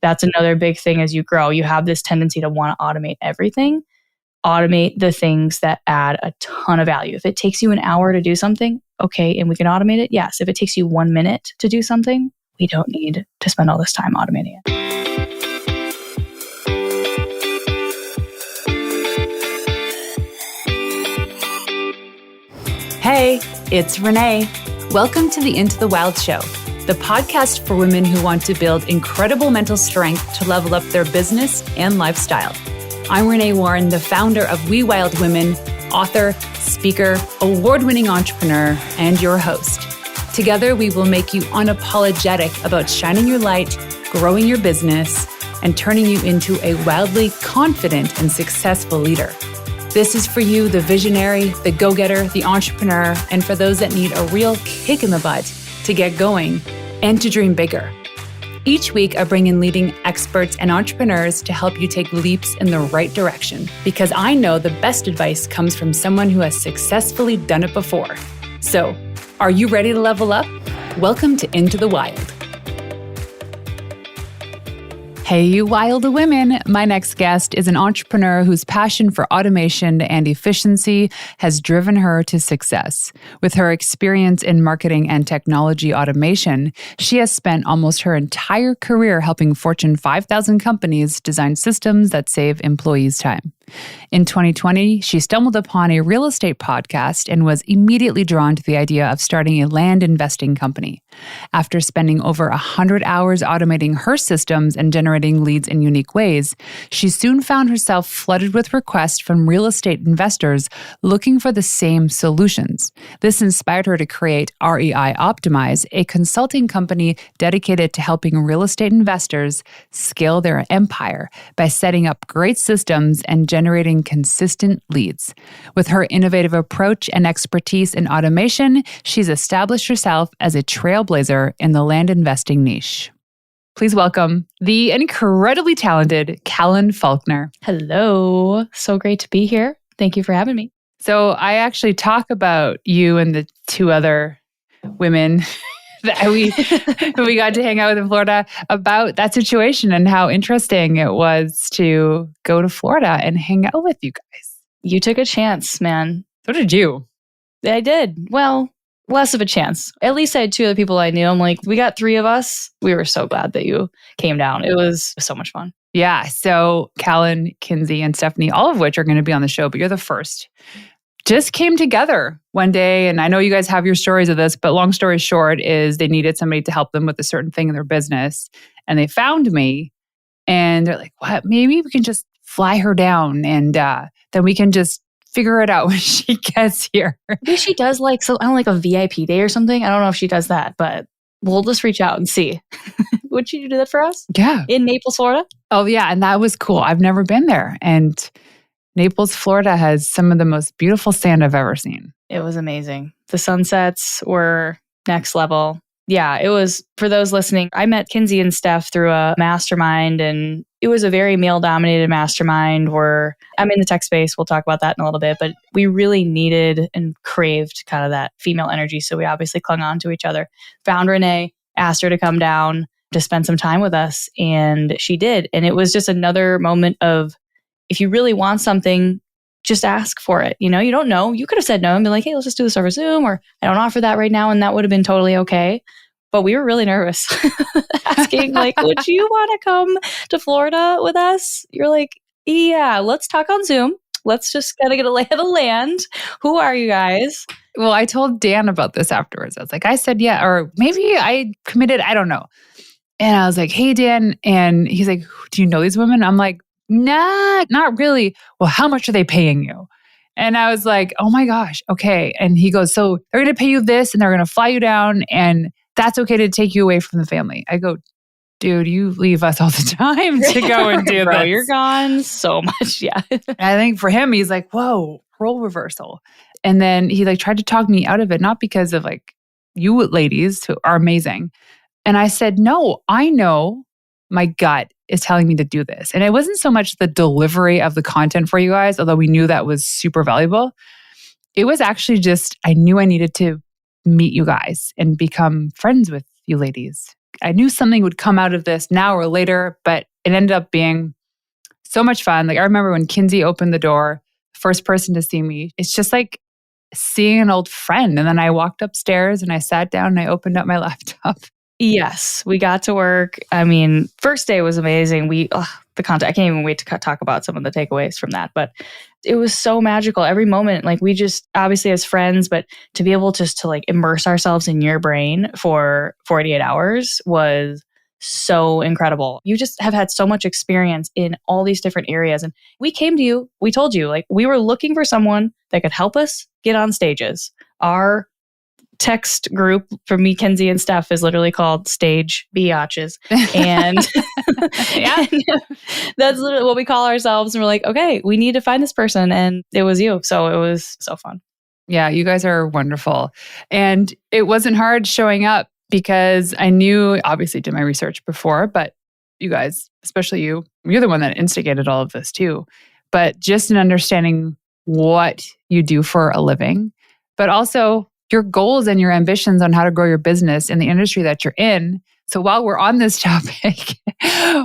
That's another big thing as you grow. You have this tendency to want to automate everything. Automate the things that add a ton of value. If it takes you an hour to do something, okay, and we can automate it, yes. If it takes you 1 minute to do something, we don't need to spend all this time automating it. Hey, it's Renee. Welcome to the Into the Wild Show, the podcast for women who want to build incredible mental strength to level up their business and lifestyle. I'm Renee Warren, the founder of We Wild Women, author, speaker, award-winning entrepreneur, and your host. Together, we will make you unapologetic about shining your light, growing your business, and turning you into a wildly confident and successful leader. This is for you, the visionary, the go-getter, the entrepreneur, and for those that need a real kick in the butt to get going and to dream bigger. Each week, I bring in leading experts and entrepreneurs to help you take leaps in the right direction, because I know the best advice comes from someone who has successfully done it before. So, are you ready to level up? Welcome to Into the Wild. Hey, you wild women. My next guest is an entrepreneur whose passion for automation and efficiency has driven her to success. With her experience in marketing and technology automation, she has spent almost her entire career helping Fortune 5,000 companies design systems that save employees time. In 2020, she stumbled upon a real estate podcast and was immediately drawn to the idea of starting a land investing company. After spending over 100 hours automating her systems and generating leads in unique ways, she soon found herself flooded with requests from real estate investors looking for the same solutions. This inspired her to create REI Optimize, a consulting company dedicated to helping real estate investors scale their empire by setting up great systems and generating consistent leads. With her innovative approach and expertise in automation, she's established herself as a trailblazer in the land investing niche. Please welcome the incredibly talented Callan Faulkner. Hello. So great to be here. Thank you for having me. So I actually talk about you and the two other women that we got to hang out with in Florida about that situation and how interesting it was to go to Florida and hang out with you guys. You took a chance, man. So did you. I did. Well, less of a chance. At least I had two other people I knew. I'm like, we got three of us. We were so glad that you came down. It was so much fun. Yeah. So Callan, Kinsey, and Stephanie, all of which are going to be on the show, but you're the first, just came together one day. And I know you guys have your stories of this, but long story short is they needed somebody to help them with a certain thing in their business. And they found me and they're like, what? Maybe we can just fly her down and then we can just figure it out when she gets here. Maybe she does I don't like a VIP day or something. I don't know if she does that, but we'll just reach out and see. Would you do that for us? Yeah. In Naples, Florida? Oh, yeah. And that was cool. I've never been there. And Naples, Florida has some of the most beautiful sand I've ever seen. It was amazing. The sunsets were next level. Yeah, it was, for those listening, I met Kinsey and Steph through a mastermind, and it was a very male-dominated mastermind where I'm in the tech space. We'll talk about that in a little bit, but we really needed and craved kind of that female energy. So we obviously clung on to each other. Found Renee, asked her to come down to spend some time with us, and she did. And it was just another moment of, if you really want something, just ask for it. You know, you don't know. You could have said no and been like, hey, let's just do this over Zoom, or I don't offer that right now. And that would have been totally okay. But we were really nervous asking, like, would you want to come to Florida with us? You're like, yeah, let's talk on Zoom. Let's just kind of get a lay of the land. Who are you guys? Well, I told Dan about this afterwards. I was like, I said, yeah, or maybe I committed. I don't know. And I was like, hey, Dan. And he's like, do you know these women? I'm like, nah, not really. Well, how much are they paying you? And I was like, oh my gosh, okay. And he goes, so they're going to pay you this and they're going to fly you down and that's okay to take you away from the family. I go, dude, you leave us all the time to go and do Bro, this. You're gone so much. Yeah. I think for him, he's like, whoa, role reversal. And then he tried to talk me out of it, not because of you ladies who are amazing. And I said, no, I know my gut is telling me to do this. And it wasn't so much the delivery of the content for you guys, although we knew that was super valuable. It was actually just, I knew I needed to meet you guys and become friends with you ladies I knew something would come out of this now or later, but it ended up being so much fun. Like I remember when Kinsey opened the door, first person to see me, it's just like seeing an old friend. And then I walked upstairs and I sat down and I opened up my laptop. Yes, we got to work. I mean, first day was amazing. The content, I can't even wait to talk about some of the takeaways from that, but it was so magical. Every moment, like we just obviously as friends, but to be able just to like immerse ourselves in your brain for 48 hours was so incredible. You just have had so much experience in all these different areas. And we came to you, we told you, like we were looking for someone that could help us get on stages. Our text group for me, Kinsey, and Steph is literally called Stage Biatches. And yeah, that's literally what we call ourselves. And we're like, okay, we need to find this person. And it was you. So it was so fun. Yeah, you guys are wonderful. And it wasn't hard showing up because I knew, obviously did my research before, but you guys, especially you're the one that instigated all of this too. But just in understanding what you do for a living, but also your goals and your ambitions on how to grow your business in the industry that you're in. So while we're on this topic,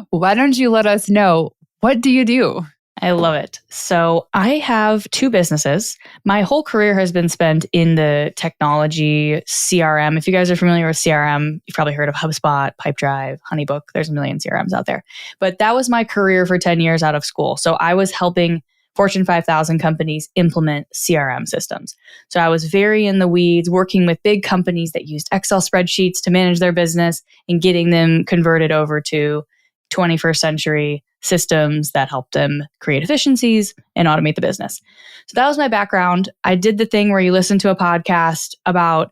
why don't you let us know, what do you do? I love it. So I have 2 businesses. My whole career has been spent in the technology CRM. If you guys are familiar with CRM, you've probably heard of HubSpot, Pipedrive, Honeybook. There's a million CRMs out there. But that was my career for 10 years out of school. So I was helping Fortune 5,000 companies implement CRM systems. So I was very in the weeds, working with big companies that used Excel spreadsheets to manage their business and getting them converted over to 21st century systems that helped them create efficiencies and automate the business. So that was my background. I did the thing where you listen to a podcast about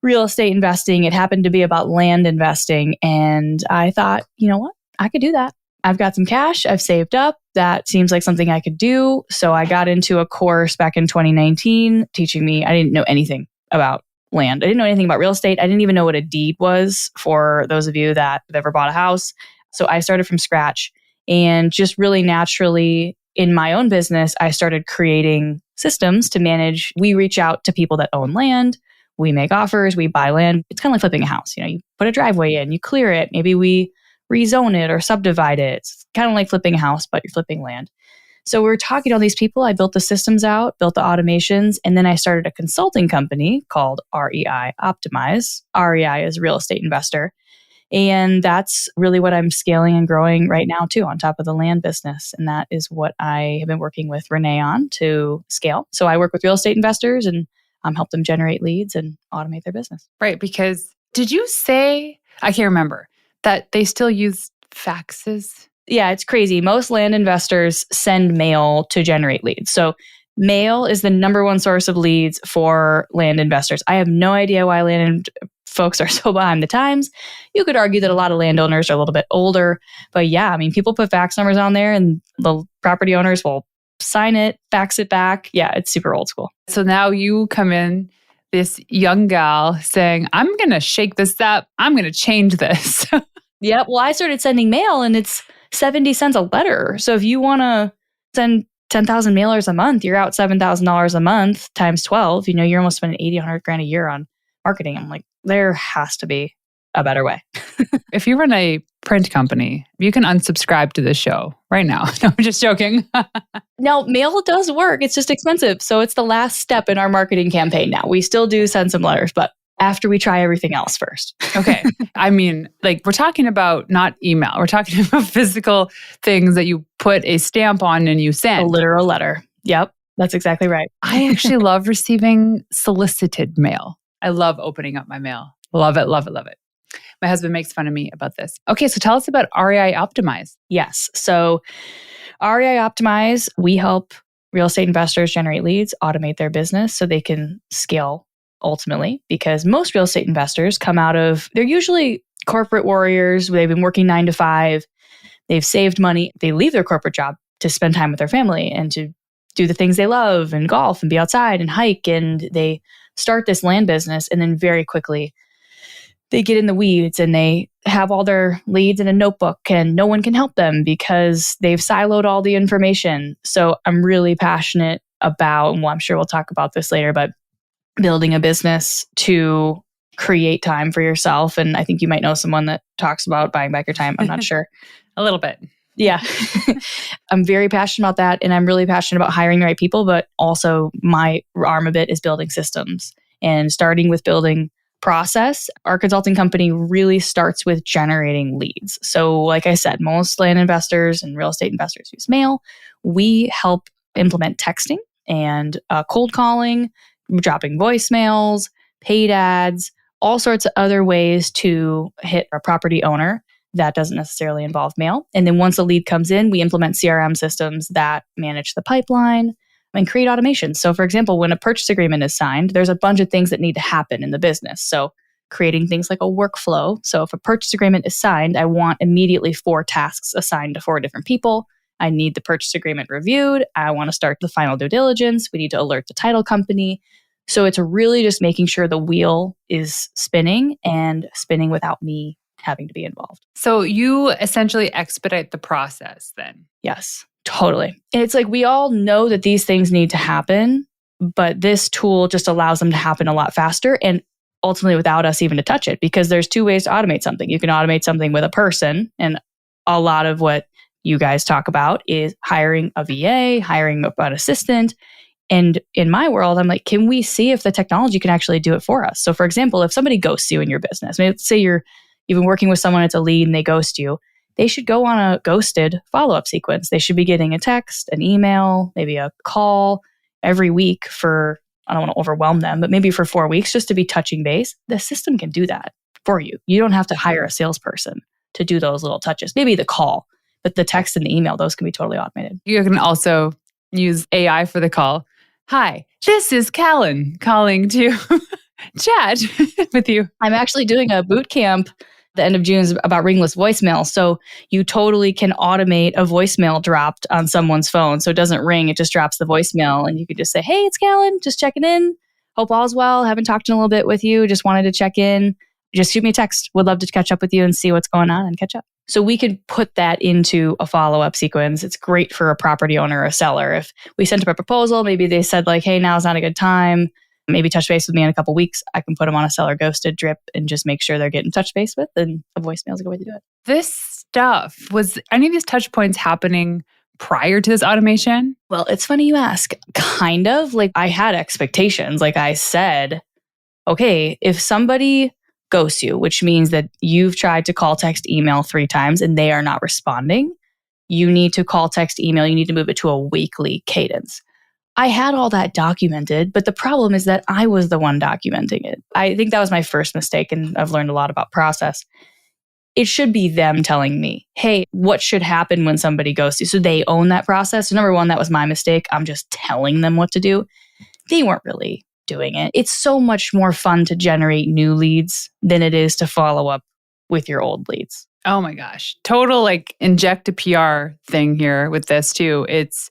real estate investing. It happened to be about land investing. And I thought, you know what? I could do that. I've got some cash. I've saved up. That seems like something I could do. So I got into a course back in 2019 teaching me, I didn't know anything about land. I didn't know anything about real estate. I didn't even know what a deed was for those of you that have ever bought a house. So I started from scratch and just really naturally in my own business, I started creating systems to manage. We reach out to people that own land. We make offers. We buy land. It's kind of like flipping a house. You put a driveway in, you clear it. Maybe we rezone it or subdivide it. It's kind of like flipping a house, but you're flipping land. So we were talking to all these people. I built the systems out, built the automations, and then I started a consulting company called REI Optimize. REI is real estate investor. And that's really what I'm scaling and growing right now too, on top of the land business. And that is what I have been working with Renee on to scale. So I work with real estate investors and help them generate leads and automate their business. Right, because did you say, I can't remember, that they still use faxes? Yeah, it's crazy. Most land investors send mail to generate leads. So mail is the number one source of leads for land investors. I have no idea why land folks are so behind the times. You could argue that a lot of landowners are a little bit older, but yeah, I mean, people put fax numbers on there and the property owners will sign it, fax it back. Yeah, it's super old school. So now you come in, this young gal saying, I'm going to shake this up. I'm going to change this. Yeah, well, I started sending mail and it's 70 cents a letter. So if you want to send 10,000 mailers a month, you're out $7,000 a month times 12. You're almost spending 80, 100 grand a year on marketing. I'm like, there has to be a better way. If you run a print company, you can unsubscribe to this show right now. No, I'm just joking. No, mail does work. It's just expensive. So it's the last step in our marketing campaign now. We still do send some letters, but after we try everything else first. Okay. I mean, like we're talking about not email. We're talking about physical things that you put a stamp on and you send. A literal letter. Yep. That's exactly right. I actually love receiving solicited mail. I love opening up my mail. Love it, love it, love it. My husband makes fun of me about this. Okay, so tell us about REI Optimize. Yes. So REI Optimize, we help real estate investors generate leads, automate their business so they can scale ultimately, because most real estate investors they're usually corporate warriors. They've been working 9 to 5. They've saved money. They leave their corporate job to spend time with their family and to do the things they love and golf and be outside and hike. And they start this land business and then very quickly they get in the weeds and they have all their leads in a notebook and no one can help them because they've siloed all the information. So I'm really passionate about, well, I'm sure we'll talk about this later, but building a business to create time for yourself. And I think you might know someone that talks about buying back your time. I'm not sure. A little bit. Yeah. I'm very passionate about that. And I'm really passionate about hiring the right people, but also my arm of it is building systems and starting with building process. Our consulting company really starts with generating leads. So like I said, most land investors and real estate investors use mail. We help implement texting and cold calling, dropping voicemails, paid ads, all sorts of other ways to hit a property owner that doesn't necessarily involve mail. And then once a lead comes in, we implement CRM systems that manage the pipeline and create automation. So for example, when a purchase agreement is signed, there's a bunch of things that need to happen in the business. So creating things like a workflow. So if a purchase agreement is signed, I want immediately 4 tasks assigned to 4 different people. I need the purchase agreement reviewed. I want to start the final due diligence. We need to alert the title company. So it's really just making sure the wheel is spinning and spinning without me having to be involved. So you essentially expedite the process then? Yes, totally. And it's like we all know that these things need to happen, but this tool just allows them to happen a lot faster and ultimately without us even to touch it, because there's 2 ways to automate something. You can automate something with a person, and a lot of what you guys talk about is hiring a VA, hiring an assistant. And in my world, I'm like, can we see if the technology can actually do it for us? So for example, if somebody ghosts you in your business, let's say you've been working with someone, it's a lead and they ghost you, they should go on a ghosted follow-up sequence. They should be getting a text, an email, maybe a call every week for, I don't want to overwhelm them, but maybe for 4 weeks just to be touching base. The system can do that for you. You don't have to hire a salesperson to do those little touches. Maybe the call, but the text and the email, those can be totally automated. You can also use AI for the call. Hi, this is Callan calling to chat with you. I'm actually doing a boot camp the end of June about ringless voicemail. So you totally can automate a voicemail dropped on someone's phone. So it doesn't ring, it just drops the voicemail. And you could just say, hey, it's Callan, just checking in. Hope all's well. Haven't talked in a little bit with you. Just wanted to check in. Just shoot me a text. Would love to catch up with you and see what's going on and catch up. So we could put that into a follow-up sequence. It's great for a property owner or a seller. If we sent up a proposal, maybe they said like, hey, now's not a good time. Maybe touch base with me in a couple weeks. I can put them on a seller ghosted drip and just make sure they're getting touch base with, and a voicemail is a good way to do it. This stuff, was any of these touch points happening prior to this automation? Well, it's funny you ask. Kind of. Like I had expectations. Like I said, okay, if somebody ghosts you, which means that you've tried to call, text, email 3 times and they are not responding, you need to call, text, email. You need to move it to a weekly cadence. I had all that documented, but the problem is that I was the one documenting it. I think that was my first mistake, and I've learned a lot about process. It should be them telling me, hey, what should happen when somebody ghosts you? So they own that process. So number one, that was my mistake. I'm just telling them what to do. They weren't really doing it. It's so much more fun to generate new leads than it is to follow up with your old leads. Oh my gosh. Total like inject a PR thing here with this too. It's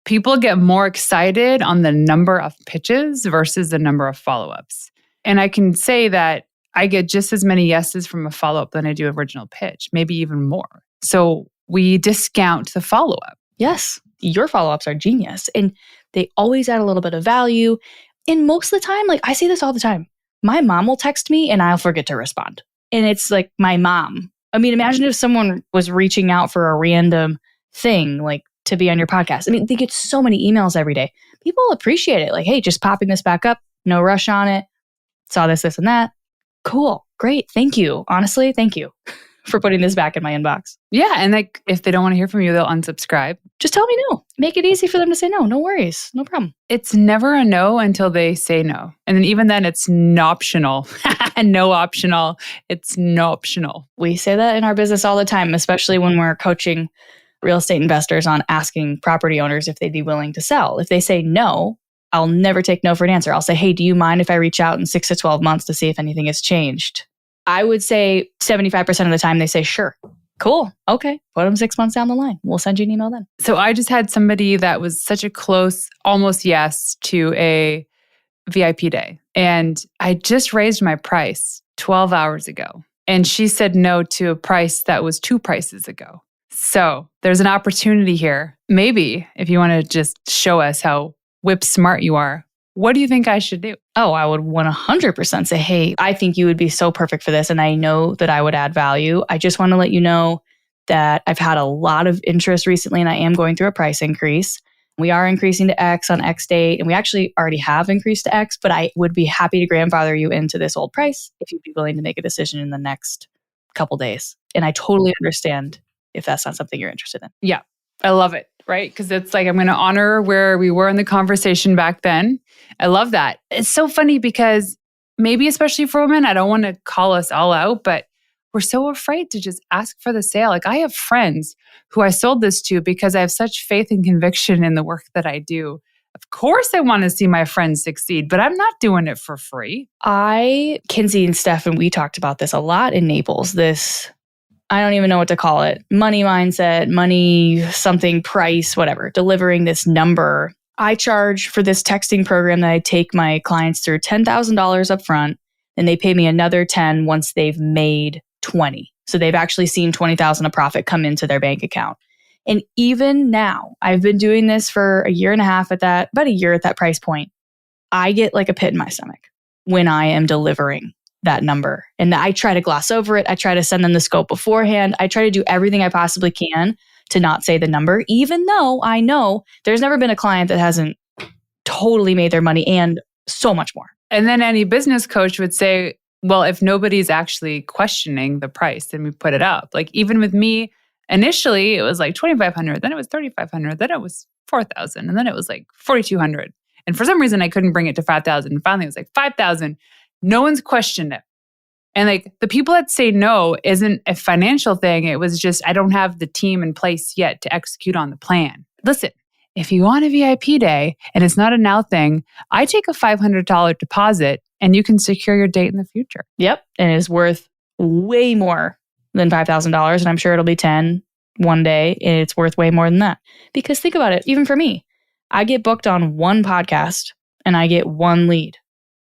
people get more excited on the number of pitches versus the number of follow-ups. And I can say that I get just as many yeses from a follow-up than I do original pitch, maybe even more. So we discount the follow-up. Yes, your follow-ups are genius. And they always add a little bit of value. And most of the time, like I say this all the time, my mom will text me and I'll forget to respond. And it's like my mom. I mean, imagine if someone was reaching out for a random thing, like to be on your podcast. I mean, they get so many emails every day. People appreciate it. Like, hey, just popping this back up. No rush on it. Saw this, and that. Cool. Great. Thank you. Honestly, thank you for putting this back in my inbox. Yeah. And like, if they don't want to hear from you, they'll unsubscribe. Just tell me no. Make it easy for them to say no. No worries. No problem. It's never a no until they say no. And then even then it's no optional. No optional. It's no optional. We say that in our business all the time, especially when we're coaching real estate investors on asking property owners if they'd be willing to sell. If they say no, I'll never take no for an answer. I'll say, hey, do you mind if I reach out in 6 to 12 months to see if anything has changed? I would say 75% of the time they say, sure, cool, okay, put them 6 months down the line. We'll send you an email then. So I just had somebody that was such a close, almost yes to a VIP day. And I just raised my price 12 hours ago. And she said no to a price that was 2 prices ago. So there's an opportunity here. Maybe if you want to just show us how whip smart you are, What do you think I should do? Oh, I would 100% say, hey, I think you would be so perfect for this. And I know that I would add value. I just want to let you know that I've had a lot of interest recently and I am going through a price increase. We are increasing to X on X date, and we actually already have increased to X, but I would be happy to grandfather you into this old price if you'd be willing to make a decision in the next couple days. And I totally understand if that's not something you're interested in. Yeah, I love it, right? Because it's like, I'm going to honor where we were in the conversation back then. I love that. It's so funny because maybe especially for women, I don't want to call us all out, but we're so afraid to just ask for the sale. Like I have friends who I sold this to because I have such faith and conviction in the work that I do. Of course, I want to see my friends succeed, but I'm not doing it for free. Kinsey and Steph, and we talked about this a lot in Naples, this, I don't even know what to call it, money mindset, money, something, price, whatever, delivering this number. I charge for this texting program that I take my clients through $10,000 up front, and they pay me another 10 once they've made 20. So they've actually seen 20,000 of profit come into their bank account. And even now, I've been doing this for a year and a half about a year at that price point. I get like a pit in my stomach when I am delivering that number. And I try to gloss over it. I try to send them the scope beforehand. I try to do everything I possibly can to not say the number, even though I know there's never been a client that hasn't totally made their money and so much more. And then any business coach would say, well, if nobody's actually questioning the price, then we put it up. Like even with me, initially it was like 2,500, then it was 3,500, then it was 4,000, and then it was like 4,200. And for some reason I couldn't bring it to 5,000. And finally it was like 5,000. No one's questioned it. And like the people that say no isn't a financial thing. It was just, I don't have the team in place yet to execute on the plan. Listen, if you want a VIP day and it's not a now thing, I take a $500 deposit and you can secure your date in the future. Yep. And it's worth way more than $5,000. And I'm sure it'll be 10 one day. And it's worth way more than that. Because think about it, even for me, I get booked on one podcast and I get one lead.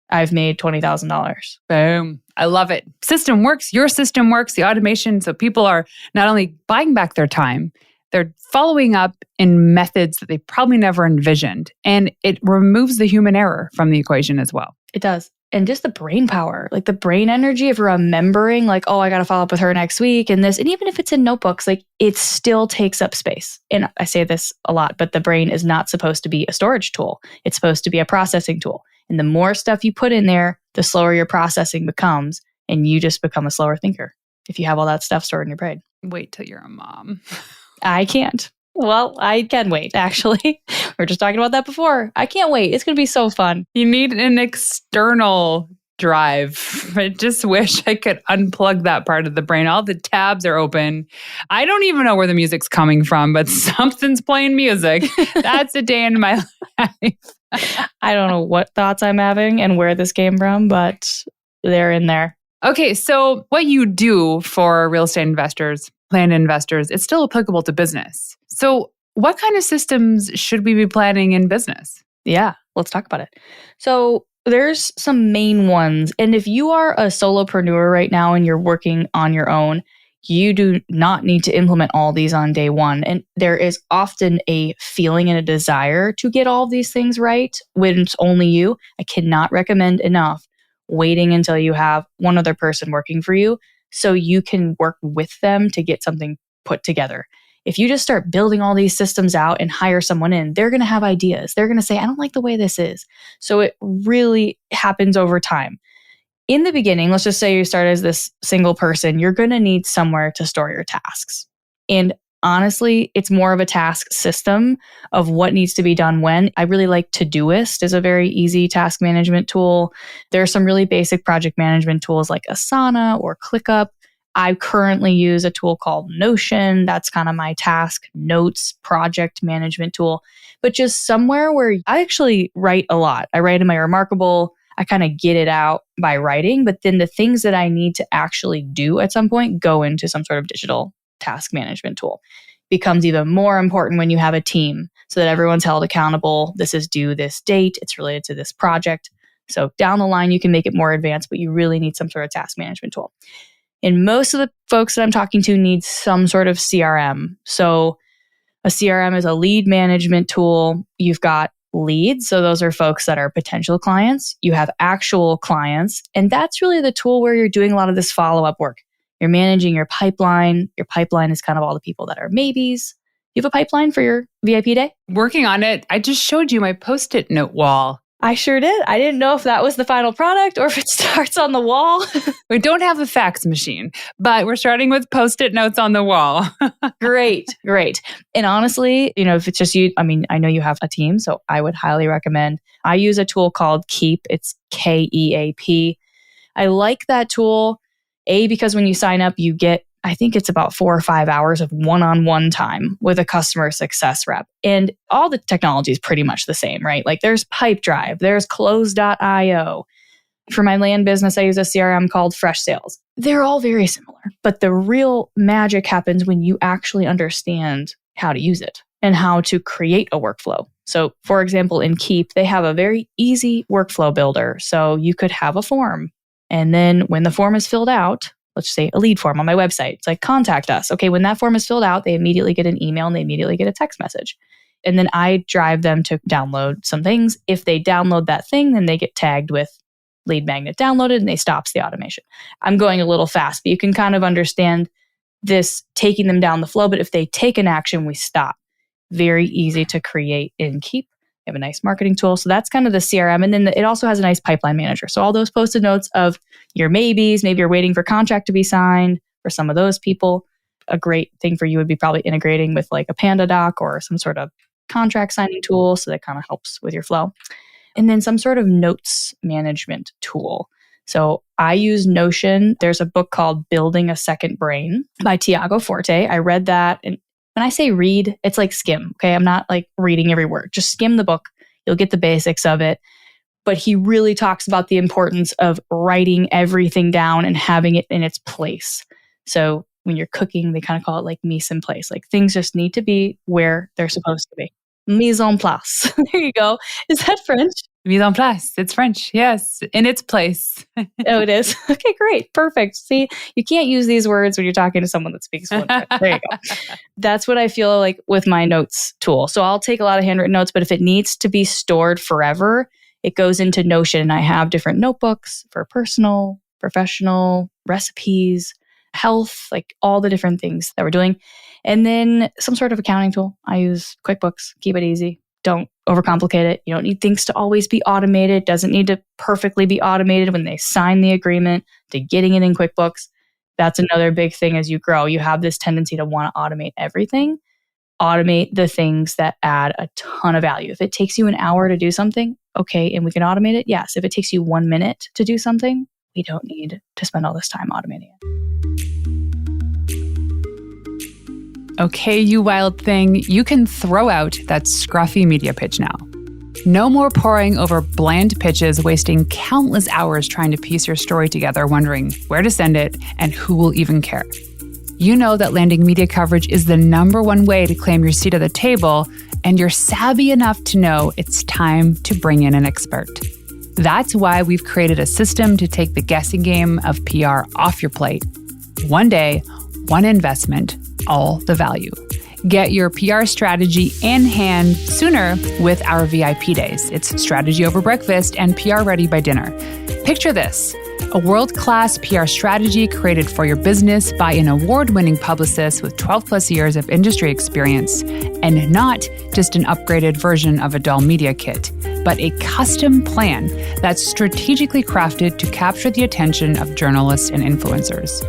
I've made $20,000. Boom. I love it. System works. Your system works. The automation. So people are not only buying back their time, they're following up in methods that they probably never envisioned. And it removes the human error from the equation as well. It does. And just the brain power, like the brain energy of remembering, like, oh, I got to follow up with her next week and this. And even if it's in notebooks, like it still takes up space. And I say this a lot, but the brain is not supposed to be a storage tool. It's supposed to be a processing tool. And the more stuff you put in there, the slower your processing becomes. And you just become a slower thinker if you have all that stuff stored in your brain. Wait till you're a mom. I can't. Well, I can wait, actually. We were just talking about that before. I can't wait. It's going to be so fun. You need an external drive. I just wish I could unplug that part of the brain. All the tabs are open. I don't even know where the music's coming from, but something's playing music. That's a day in my life. I don't know what thoughts I'm having and where this came from, but they're in there. Okay, so what you do for real estate investors, planned investors, it's still applicable to business. So what kind of systems should we be planning in business? Yeah, let's talk about it. So there's some main ones. And if you are a solopreneur right now and you're working on your own, you do not need to implement all these on day one. And there is often a feeling and a desire to get all of these things right when it's only you. I cannot recommend enough waiting until you have one other person working for you so you can work with them to get something put together. If you just start building all these systems out and hire someone in, they're going to have ideas. They're going to say, I don't like the way this is. So it really happens over time. In the beginning, let's just say you start as this single person, you're going to need somewhere to store your tasks. And honestly, it's more of a task system of what needs to be done when. I really like Todoist is a very easy task management tool. There are some really basic project management tools like Asana or ClickUp. I currently use a tool called Notion. That's kind of my task notes project management tool, but just somewhere where I actually write a lot. I write in my Remarkable. I kind of get it out by writing, but then the things that I need to actually do at some point go into some sort of digital task management tool. Becomes even more important when you have a team so that everyone's held accountable. This is due this date. It's related to this project. So down the line, you can make it more advanced, but you really need some sort of task management tool. And most of the folks that I'm talking to need some sort of CRM. So a CRM is a lead management tool. You've got leads. So those are folks that are potential clients. You have actual clients. And that's really the tool where you're doing a lot of this follow-up work. You're managing your pipeline. Your pipeline is kind of all the people that are maybes. You have a pipeline for your VIP day? Working on it. I just showed you my Post-it note wall. I sure did. I didn't know if that was the final product or if it starts on the wall. We don't have a fax machine, but we're starting with Post-it notes on the wall. Great. And honestly, if it's just you, I know you have a team, so I would highly recommend. I use a tool called Keep. It's KEAP. I like that tool, because when you sign up, you get, I think it's about 4 or 5 hours of one-on-one time with a customer success rep. And all the technology is pretty much the same, right? Like there's Pipedrive, there's Close.io. For my land business, I use a CRM called Fresh Sales. They're all very similar, but the real magic happens when you actually understand how to use it and how to create a workflow. So for example, in Keep, they have a very easy workflow builder. So you could have a form. And then when the form is filled out, let's say a lead form on my website. It's like, contact us. Okay, when that form is filled out, they immediately get an email and they immediately get a text message. And then I drive them to download some things. If they download that thing, then they get tagged with lead magnet downloaded and they stops the automation. I'm going a little fast, but you can kind of understand this taking them down the flow. But if they take an action, we stop. Very easy to create in Keep. They have a nice marketing tool. So that's kind of the CRM. And then it also has a nice pipeline manager. So all those Post-it notes of your maybes, maybe you're waiting for contract to be signed for some of those people. A great thing for you would be probably integrating with like a Panda Doc or some sort of contract signing tool. So that kind of helps with your flow. And then some sort of notes management tool. So I use Notion. There's a book called Building a Second Brain by Tiago Forte. I read that. And when I say read, it's like skim. Okay. I'm not like reading every word. Just skim the book. You'll get the basics of it. But he really talks about the importance of writing everything down and having it in its place. So when you're cooking, they kind of call it like mise en place. Like things just need to be where they're supposed to be. Mise en place. There you go. Is that French? Mise en place. It's French. Yes. In its place. Oh, it is. Okay, great. Perfect. See, you can't use these words when you're talking to someone that speaks fluent French. There you go. That's what I feel like with my notes tool. So I'll take a lot of handwritten notes, but if it needs to be stored forever, it goes into Notion. And I have different notebooks for personal, professional, recipes, health, like all the different things that we're doing. And then some sort of accounting tool. I use QuickBooks. Keep it easy. Don't overcomplicate it. You don't need things to always be automated. It doesn't need to perfectly be automated when they sign the agreement to getting it in QuickBooks. That's another big thing as you grow. You have this tendency to want to automate everything. Automate the things that add a ton of value. If it takes you an hour to do something, okay, and we can automate it, yes. If it takes you 1 minute to do something, we don't need to spend all this time automating it. Okay, you wild thing, you can throw out that scruffy media pitch now. No more poring over bland pitches, wasting countless hours trying to piece your story together, wondering where to send it and who will even care. You know that landing media coverage is the number one way to claim your seat at the table, and you're savvy enough to know it's time to bring in an expert. That's why we've created a system to take the guessing game of PR off your plate. One day, one investment, all the value. Get your PR strategy in hand sooner with our VIP days. It's strategy over breakfast and PR ready by dinner. Picture this: a world-class PR strategy created for your business by an award-winning publicist with 12 plus years of industry experience, and not just an upgraded version of a dull media kit, but a custom plan that's strategically crafted to capture the attention of journalists and influencers.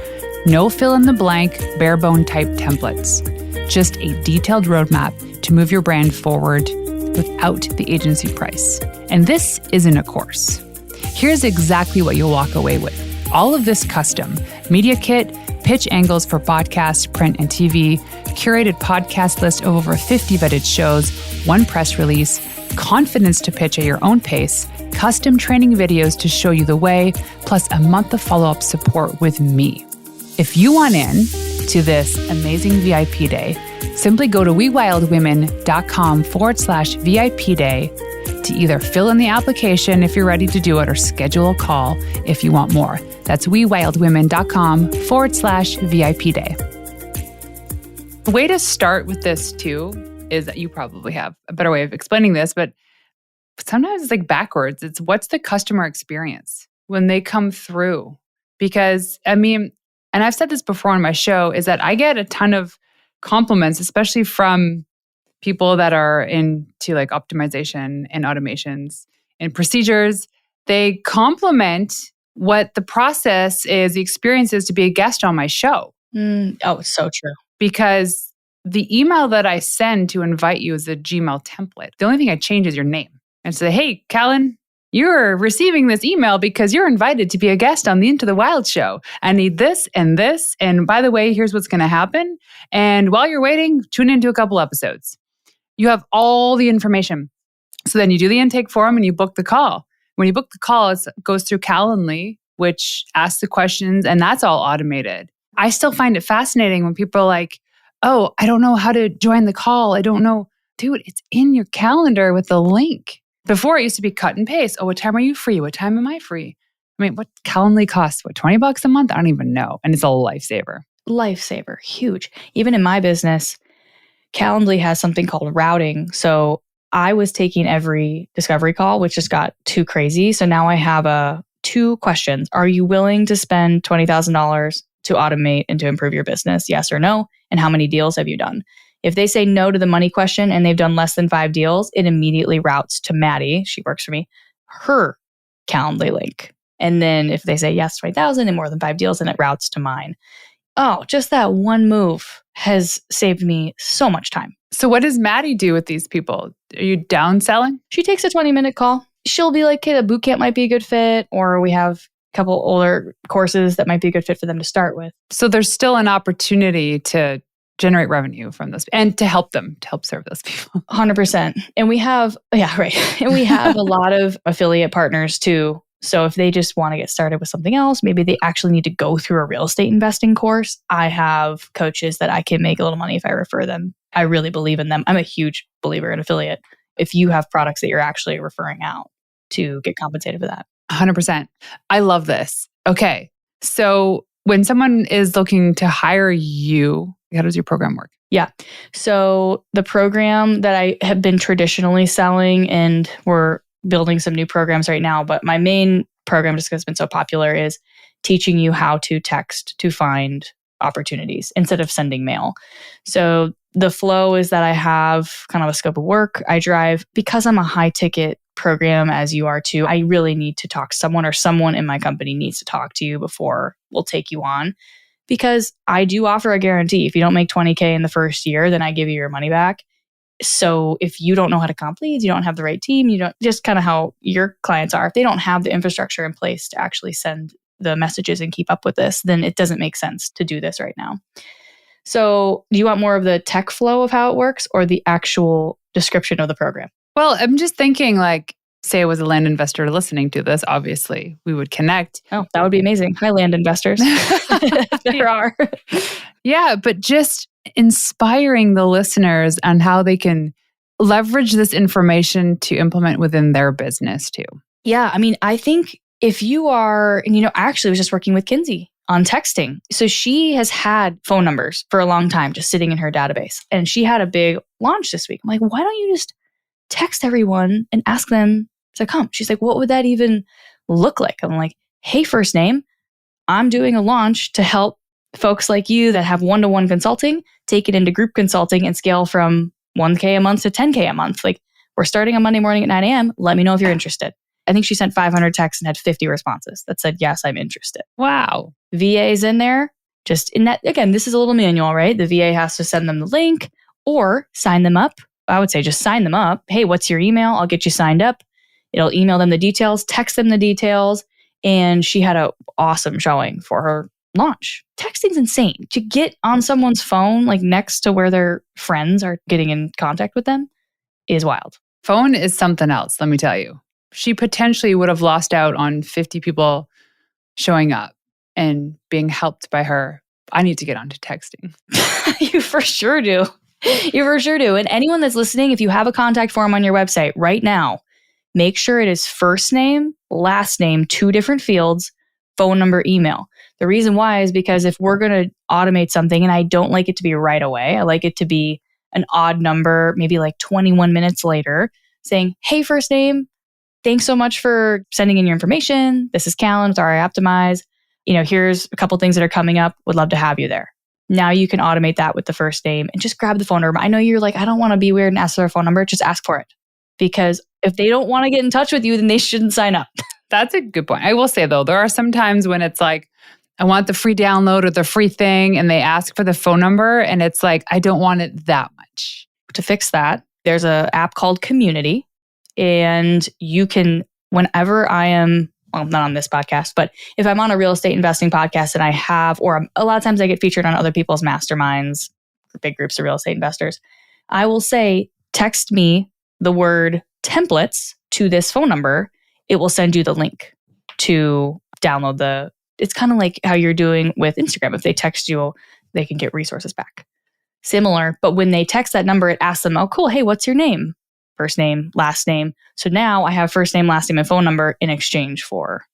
No fill-in-the-blank, bare-bone type templates. Just a detailed roadmap to move your brand forward without the agency price. And this isn't a course. Here's exactly what you'll walk away with. All of this custom media kit, pitch angles for podcast, print, and TV, curated podcast list of over 50 vetted shows, one press release, confidence to pitch at your own pace, custom training videos to show you the way, plus a month of follow-up support with me. If you want in to this amazing VIP day, simply go to wewildwomen.com/VIP day to either fill in the application if you're ready to do it or schedule a call if you want more. That's wewildwomen.com/VIP day. The way to start with this too is that you probably have a better way of explaining this, but sometimes it's like backwards. It's what's the customer experience when they come through? Because I mean, and I've said this before on my show, is that I get a ton of compliments, especially from people that are into like optimization and automations and procedures. They compliment what the process is, the experience is to be a guest on my show. Oh, it's so true. Because the email that I send to invite you is a Gmail template. The only thing I change is your name. And say, hey, Callan, you're receiving this email because you're invited to be a guest on the Into the Wild show. I need this and this. And by the way, here's what's going to happen. And while you're waiting, tune into a couple episodes. You have all the information. So then you do the intake form and you book the call. When you book the call, it goes through Calendly, which asks the questions, and that's all automated. I still find it fascinating when people are like, oh, I don't know how to join the call. I don't know. Dude, it's in your calendar with the link. Before it used to be cut and paste. Oh, what time are you free? What time am I free? I mean, what Calendly costs? What, $20 a month? I don't even know. And it's a lifesaver. Lifesaver, huge. Even in my business, Calendly has something called routing. So I was taking every discovery call, which just got too crazy. So now I have 2 questions. Are you willing to spend $20,000 to automate and to improve your business? Yes or no? And how many deals have you done? If they say no to the money question and they've done less than 5 deals, it immediately routes to Maddie, she works for me, her Calendly link. And then if they say yes, 20,000 and more than 5 deals, then it routes to mine. Oh, just that one move has saved me so much time. So what does Maddie do with these people? Are you downselling? She takes a 20-minute call. She'll be like, okay, the boot camp might be a good fit, or we have a couple older courses that might be a good fit for them to start with. So there's still an opportunity to generate revenue from those and to help serve those people. 100%. And we have, And we have a lot of affiliate partners too. So if they just want to get started with something else, maybe they actually need to go through a real estate investing course. I have coaches that I can make a little money if I refer them. I really believe in them. I'm a huge believer in affiliate. If you have products that you're actually referring out, to get compensated for that. 100%. I love this. Okay. So when someone is looking to hire you, how does your program work? Yeah. So the program that I have been traditionally selling, and we're building some new programs right now, but my main program, just because it's been so popular, is teaching you how to text to find opportunities instead of sending mail. So the flow is that I have kind of a scope of work. I drive, because I'm a high ticket program, as you are too, I really need to talk to someone, or someone in my company needs to talk to you before we'll take you on. Because I do offer a guarantee. If you don't make 20K in the first year, then I give you your money back. So if you don't know how to comp leads, you don't have the right team, you don't, just kind of how your clients are, if they don't have the infrastructure in place to actually send the messages and keep up with this, then it doesn't make sense to do this right now. So do you want more of the tech flow of how it works, or the actual description of the program? Well, I'm just thinking, like, say I was a land investor listening to this, obviously we would connect. Oh, that would be amazing. Hi, land investors. There are. Yeah, but just inspiring the listeners on how they can leverage this information to implement within their business too. Yeah, I mean, I think if you are, and I actually was just working with Kinsey on texting. So she has had phone numbers for a long time just sitting in her database. And she had a big launch this week. I'm like, why don't you just text everyone and ask them to come? She's like, what would that even look like? I'm like, hey, first name, I'm doing a launch to help folks like you that have one-to-one consulting, take it into group consulting and scale from 1K a month to 10K a month. Like, we're starting on Monday morning at 9 a.m. Let me know if you're interested. I think she sent 500 texts and had 50 responses that said, yes, I'm interested. Wow. VA's in there. Just in that, again, this is a little manual, right? The VA has to send them the link or sign them up. I would say just sign them up. Hey, what's your email? I'll get you signed up. It'll email them the details, text them the details. And she had an awesome showing for her launch. Texting's insane. To get on someone's phone, like next to where their friends are getting in contact with them, is wild. Phone is something else, let me tell you. She potentially would have lost out on 50 people showing up and being helped by her. I need to get onto texting. You for sure do. You for sure do. And anyone that's listening, if you have a contact form on your website right now, make sure it is first name, last name, 2 different fields, phone number, email. The reason why is because if we're going to automate something, and I don't like it to be right away, I like it to be an odd number, maybe like 21 minutes later, saying, hey, first name, thanks so much for sending in your information. This is Callan with REI Optimize. Here's a couple things that are coming up. Would love to have you there. Now you can automate that with the first name and just grab the phone number. I know you're like, I don't want to be weird and ask for their phone number. Just ask for it. Because if they don't want to get in touch with you, then they shouldn't sign up. That's a good point. I will say though, there are some times when it's like, I want the free download or the free thing, and they ask for the phone number, and it's like, I don't want it that much. To fix that, there's an app called Community, and you can, whenever I am, well, not on this podcast, but if I'm on a real estate investing podcast and I have, or a lot of times I get featured on other people's masterminds, big groups of real estate investors, I will say, text me the word templates to this phone number. It will send you the link to download it's kind of like how you're doing with Instagram. If they text you, they can get resources back. Similar, but when they text that number, it asks them, oh, cool. Hey, what's your name? First name, last name. So now I have first name, last name, and phone number in exchange for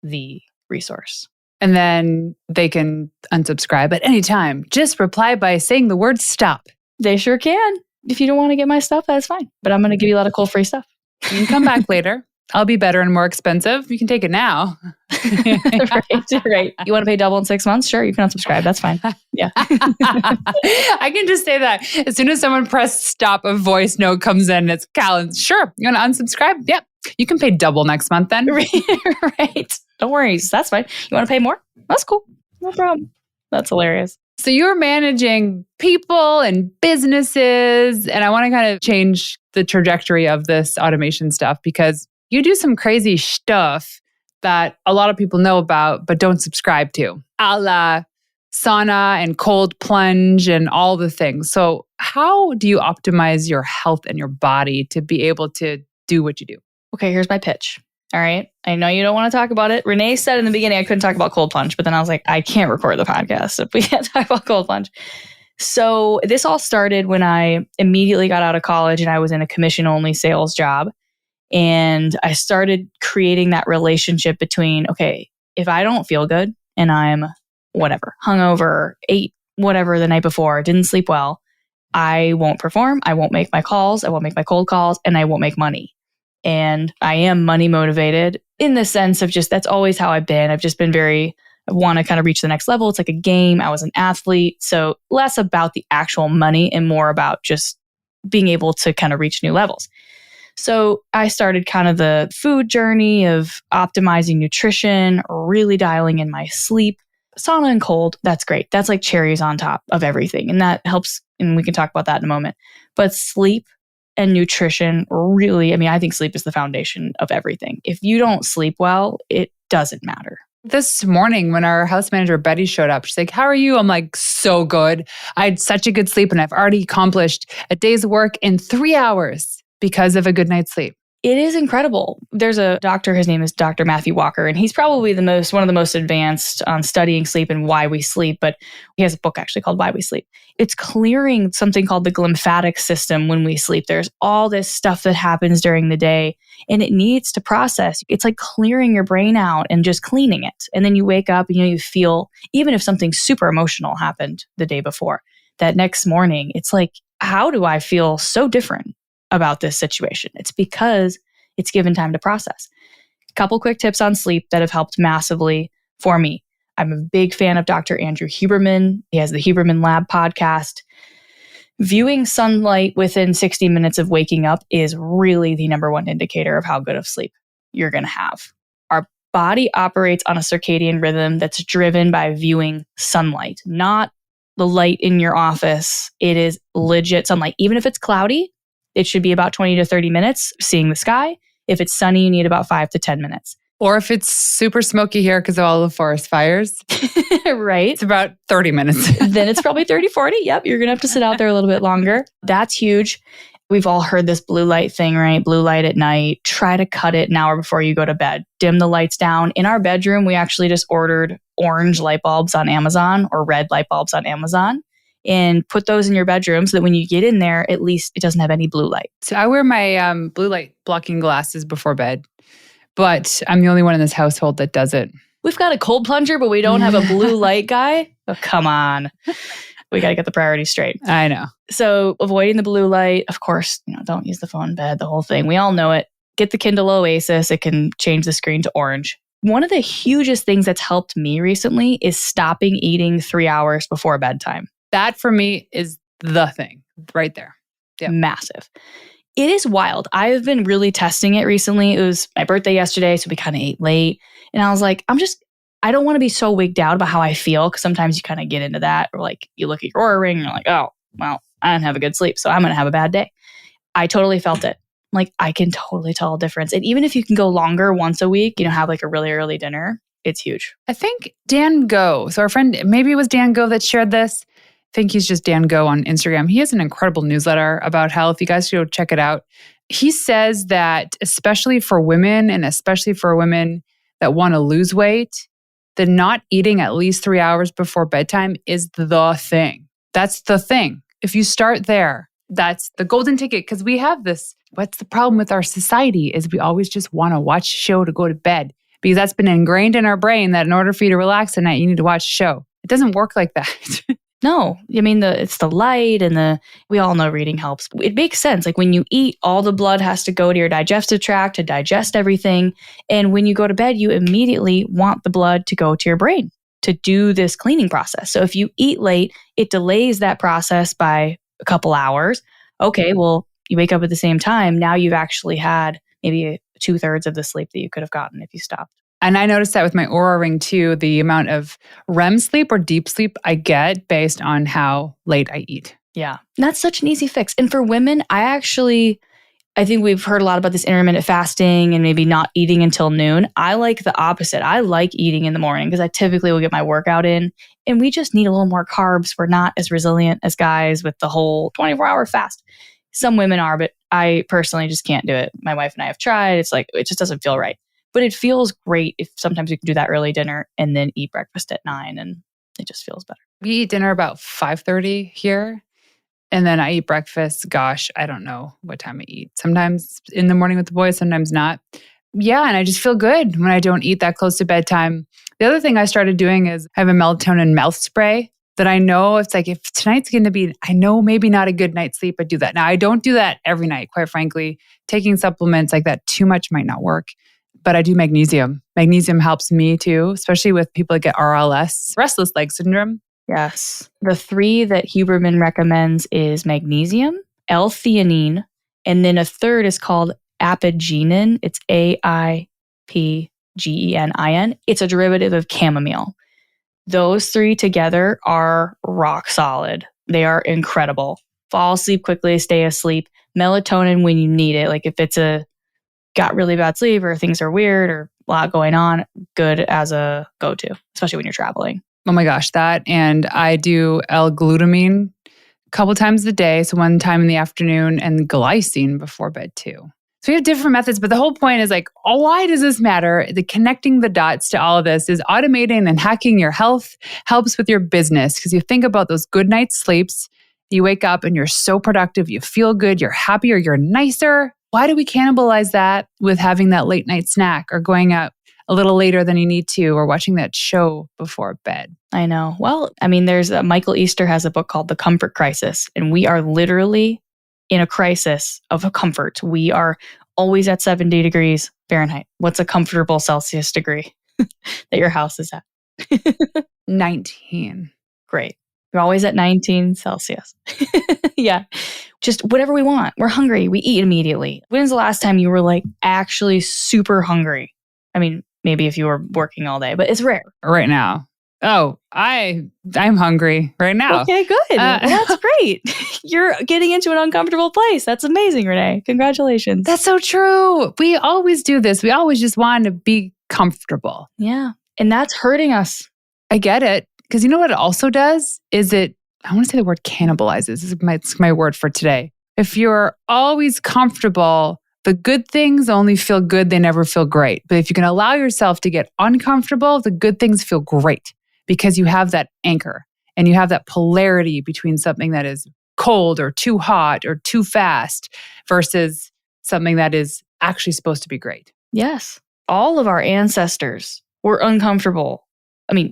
the resource. And then they can unsubscribe at any time. Just reply by saying the word stop. They sure can. If you don't want to get my stuff, that's fine. But I'm going to give you a lot of cool free stuff. You can come back later. I'll be better and more expensive. You can take it now. Right. You want to pay double in 6 months? Sure, you can unsubscribe. That's fine. Yeah. I can just say that. As soon as someone pressed stop, a voice note comes in. It's Callan. Sure. You want to unsubscribe? Yep. You can pay double next month then. Right. Don't worry. That's fine. You want to pay more? That's cool. No problem. That's hilarious. So you're managing people and businesses. And I want to kind of change the trajectory of this automation stuff because you do some crazy stuff that a lot of people know about, but don't subscribe to, a la sauna and cold plunge and all the things. So how do you optimize your health and your body to be able to do what you do? Okay, here's my pitch. All right. I know you don't want to talk about it. Renee said in the beginning I couldn't talk about cold plunge, but then I was like, I can't record the podcast if we can't talk about cold plunge. So this all started when I immediately got out of college and I was in a commission-only sales job. And I started creating that relationship between, okay, if I don't feel good and I'm whatever, hungover, ate whatever the night before, didn't sleep well, I won't perform. I won't make my calls. I won't make my cold calls, and I won't make money. And I am money motivated in the sense of just, that's always how I've been. I've just been I want to kind of reach the next level. It's like a game. I was an athlete. So less about the actual money and more about just being able to kind of reach new levels. So I started kind of the food journey of optimizing nutrition, really dialing in my sleep. Sauna and cold, that's great. That's like cherries on top of everything. And that helps. And we can talk about that in a moment. But sleep and nutrition really, I think sleep is the foundation of everything. If you don't sleep well, it doesn't matter. This morning when our house manager, Betty, showed up, she's like, how are you? I'm like, so good. I had such a good sleep and I've already accomplished a day's work in 3 hours. Because of a good night's sleep. It is incredible. There's a doctor, his name is Dr. Matthew Walker, and he's probably one of the most advanced on studying sleep and why we sleep, but he has a book actually called Why We Sleep. It's clearing something called the glymphatic system when we sleep. There's all this stuff that happens during the day, and it needs to process. It's like clearing your brain out and just cleaning it. And then you wake up and you feel, even if something super emotional happened the day before, that next morning, it's like, how do I feel so different about this situation? It's because it's given time to process. A couple quick tips on sleep that have helped massively for me. I'm a big fan of Dr. Andrew Huberman. He has the Huberman Lab podcast. Viewing sunlight within 60 minutes of waking up is really the number one indicator of how good of sleep you're going to have. Our body operates on a circadian rhythm that's driven by viewing sunlight, not the light in your office. It is legit sunlight. Even if it's cloudy, it should be about 20 to 30 minutes seeing the sky. If it's sunny, you need about 5 to 10 minutes. Or if it's super smoky here because of all the forest fires. Right. It's about 30 minutes. Then it's probably 30, 40. Yep. You're going to have to sit out there a little bit longer. That's huge. We've all heard this blue light thing, right? Blue light at night. Try to cut it an hour before you go to bed. Dim the lights down. In our bedroom, we actually just ordered orange light bulbs on Amazon or red light bulbs on Amazon. And put those in your bedroom so that when you get in there, at least it doesn't have any blue light. So I wear my blue light blocking glasses before bed, but I'm the only one in this household that does it. We've got a cold plunger, but we don't have a blue light guy. Oh, come on. We got to get the priorities straight. I know. So avoiding the blue light, of course, don't use the phone in bed, the whole thing. We all know it. Get the Kindle Oasis. It can change the screen to orange. One of the hugest things that's helped me recently is stopping eating 3 hours before bedtime. That for me is the thing right there. Yep. Massive. It is wild. I've been really testing it recently. It was my birthday yesterday, so we kind of ate late. And I was like, I don't want to be so wigged out about how I feel, because sometimes you kind of get into that. Or like you look at your Oura ring and you're like, oh, well, I didn't have a good sleep, so I'm going to have a bad day. I totally felt it. Like, I can totally tell a difference. And even if you can go longer once a week, have like a really early dinner, it's huge. I think Dan Go, so our friend, maybe it was Dan Go that shared this. I think he's just Dan Go on Instagram. He has an incredible newsletter about health. You guys should go check it out. He says that especially for women, and especially for women that want to lose weight, that not eating at least 3 hours before bedtime is the thing. That's the thing. If you start there, that's the golden ticket. Because we have this, what's the problem with our society is we always just want to watch a show to go to bed, because that's been ingrained in our brain that in order for you to relax at night, you need to watch a show. It doesn't work like that. No, it's the light and we all know reading helps. It makes sense. Like when you eat, all the blood has to go to your digestive tract to digest everything. And when you go to bed, you immediately want the blood to go to your brain to do this cleaning process. So if you eat late, it delays that process by a couple hours. Okay, well, you wake up at the same time. Now you've actually had maybe 2/3 of the sleep that you could have gotten if you stopped. And I noticed that with my Oura ring too, the amount of REM sleep or deep sleep I get based on how late I eat. Yeah. And that's such an easy fix. And for women, I think we've heard a lot about this intermittent fasting and maybe not eating until noon. I like the opposite. I like eating in the morning because I typically will get my workout in, and we just need a little more carbs. We're not as resilient as guys with the whole 24-hour fast. Some women are, but I personally just can't do it. My wife and I have tried. It's like, it just doesn't feel right. But it feels great if sometimes we can do that early dinner and then eat breakfast at 9, and it just feels better. We eat dinner about 5:30 here. And then I eat breakfast. Gosh, I don't know what time I eat. Sometimes in the morning with the boys, sometimes not. Yeah, and I just feel good when I don't eat that close to bedtime. The other thing I started doing is I have a melatonin mouth spray that I know it's like, if tonight's going to be, I know maybe not a good night's sleep, I do that. Now, I don't do that every night, quite frankly. Taking supplements like that too much might not work. But I do magnesium. Magnesium helps me too, especially with people that get RLS, restless leg syndrome. Yes. The 3 that Huberman recommends is magnesium, L-theanine, and then a third is called apigenin. It's AIPGENIN. It's a derivative of chamomile. Those 3 together are rock solid. They are incredible. Fall asleep quickly, stay asleep. Melatonin when you need it. Like if it's got really bad sleep or things are weird or a lot going on, good as a go-to, especially when you're traveling. Oh my gosh, that. And I do L-glutamine a couple times a day. So one time in the afternoon, and glycine before bed too. So we have different methods, but the whole point is like, why does this matter? The connecting the dots to all of this is automating and hacking your health helps with your business. Because you think about those good night's sleeps, you wake up and you're so productive, you feel good, you're happier, you're nicer. Why do we cannibalize that with having that late night snack or going out a little later than you need to or watching that show before bed? I know. Well, there's Michael Easter has a book called The Comfort Crisis, and we are literally in a crisis of a comfort. We are always at 70 degrees Fahrenheit. What's a comfortable Celsius degree that your house is at? 19. Great. You're always at 19 Celsius. Yeah. Just whatever we want. We're hungry. We eat immediately. When's the last time you were like actually super hungry? Maybe if you were working all day, but it's rare. Right now. Oh, I'm hungry right now. Okay, good. Well, that's great. You're getting into an uncomfortable place. That's amazing, Renee. Congratulations. That's so true. We always do this. We always just want to be comfortable. Yeah. And that's hurting us. I get it. Because you know what it also does? I want to say the word cannibalizes. It's my word for today. If you're always comfortable, the good things only feel good. They never feel great. But if you can allow yourself to get uncomfortable, the good things feel great because you have that anchor and you have that polarity between something that is cold or too hot or too fast versus something that is actually supposed to be great. Yes. All of our ancestors were uncomfortable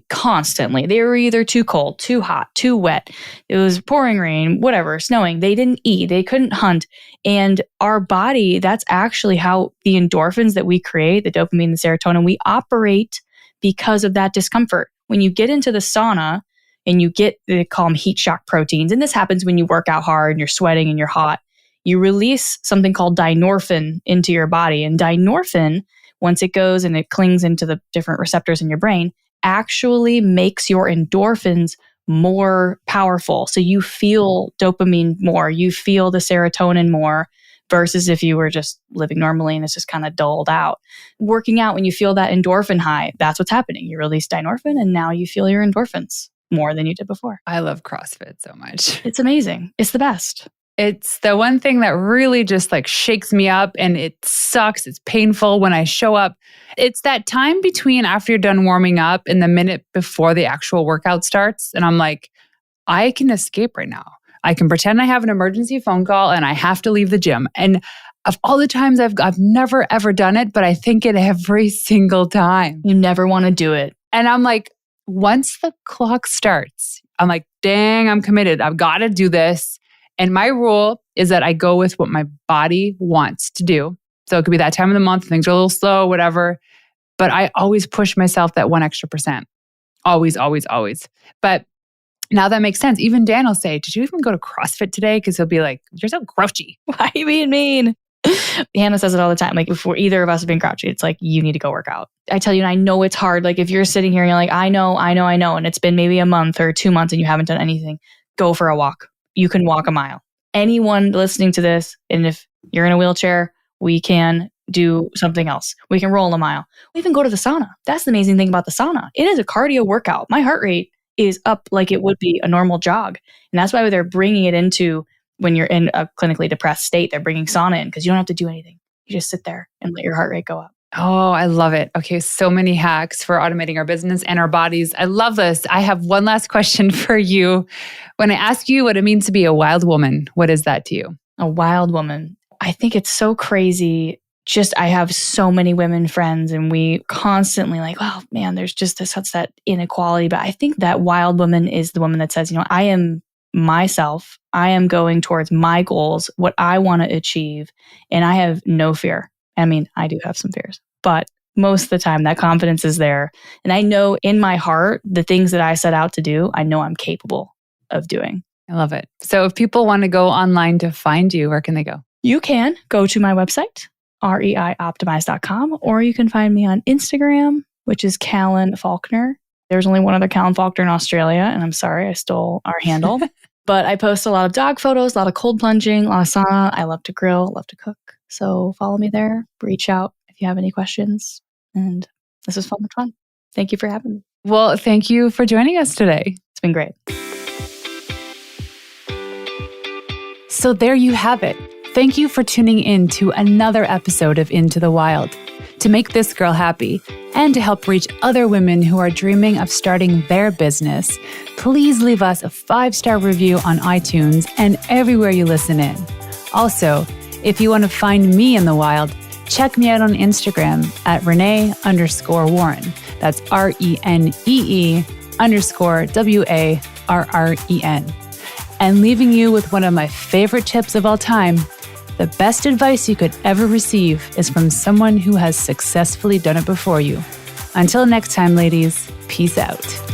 constantly. They were either too cold, too hot, too wet. It was pouring rain, whatever, snowing. They didn't eat. They couldn't hunt. And our body, that's actually how the endorphins that we create, the dopamine, the serotonin, we operate because of that discomfort. When you get into the sauna and you get, they call them heat shock proteins, and this happens when you work out hard and you're sweating and you're hot, you release something called dynorphin into your body. And dynorphin, once it goes and it clings into the different receptors in your brain, actually makes your endorphins more powerful. So you feel dopamine more, you feel the serotonin more, versus if you were just living normally and it's just kind of dulled out. Working out, when you feel that endorphin high, that's what's happening. You release dynorphin and now you feel your endorphins more than you did before. I love CrossFit so much. It's amazing. It's the best. It's the one thing that really just like shakes me up, and it sucks. It's painful when I show up. It's that time between after you're done warming up and the minute before the actual workout starts. And I'm like, I can escape right now. I can pretend I have an emergency phone call and I have to leave the gym. And of all the times I've never ever done it, but I think it every single time. You never want to do it. And I'm like, once the clock starts, I'm like, dang, I'm committed. I've got to do this. And my rule is that I go with what my body wants to do. So it could be that time of the month, things are a little slow, whatever. But I always push myself that 1 extra %. Always, always, always. But now that makes sense. Even Dan will say, did you even go to CrossFit today? Because he'll be like, you're so grouchy. Why are you being mean? Hannah says it all the time. Like, before either of us have been grouchy, it's like, you need to go work out. I tell you, and I know it's hard. Like, if you're sitting here and you're like, I know. And it's been maybe a month or 2 months and you haven't done anything, go for a walk. You can walk a mile. Anyone listening to this, and if you're in a wheelchair, we can do something else. We can roll a mile. We even go to the sauna. That's the amazing thing about the sauna. It is a cardio workout. My heart rate is up like it would be a normal jog. And that's why they're bringing it into, when you're in a clinically depressed state, they're bringing sauna in because you don't have to do anything. You just sit there and let your heart rate go up. Oh, I love it. Okay, so many hacks for automating our business and our bodies. I love this. I have one last question for you. When I ask you what it means to be a wild woman, what is that to you? A wild woman. I think it's so crazy. I have so many women friends and we constantly like, oh man, there's just such that inequality. But I think that wild woman is the woman that says, I am myself. I am going towards my goals, what I want to achieve. And I have no fear. I do have some fears, but most of the time that confidence is there. And I know in my heart, the things that I set out to do, I know I'm capable of doing. I love it. So if people want to go online to find you, where can they go? You can go to my website, reioptimize.com, or you can find me on Instagram, which is Callan Faulkner. There's only one other Callan Faulkner in Australia, and I'm sorry, I stole our handle. But I post a lot of dog photos, a lot of cold plunging, a lot of sauna. I love to grill, love to cook. So follow me there, reach out if you have any questions. And this was fun. Thank you for having me. Well, thank you for joining us today. It's been great. So there you have it. Thank you for tuning in to another episode of Into the Wild. To make this girl happy and to help reach other women who are dreaming of starting their business, please leave us a 5-star review on iTunes and everywhere you listen in. Also, if you want to find me in the wild, check me out on Instagram at Renee_Warren. That's RENEE_WARREN. And leaving you with one of my favorite tips of all time: the best advice you could ever receive is from someone who has successfully done it before you. Until next time, ladies, peace out.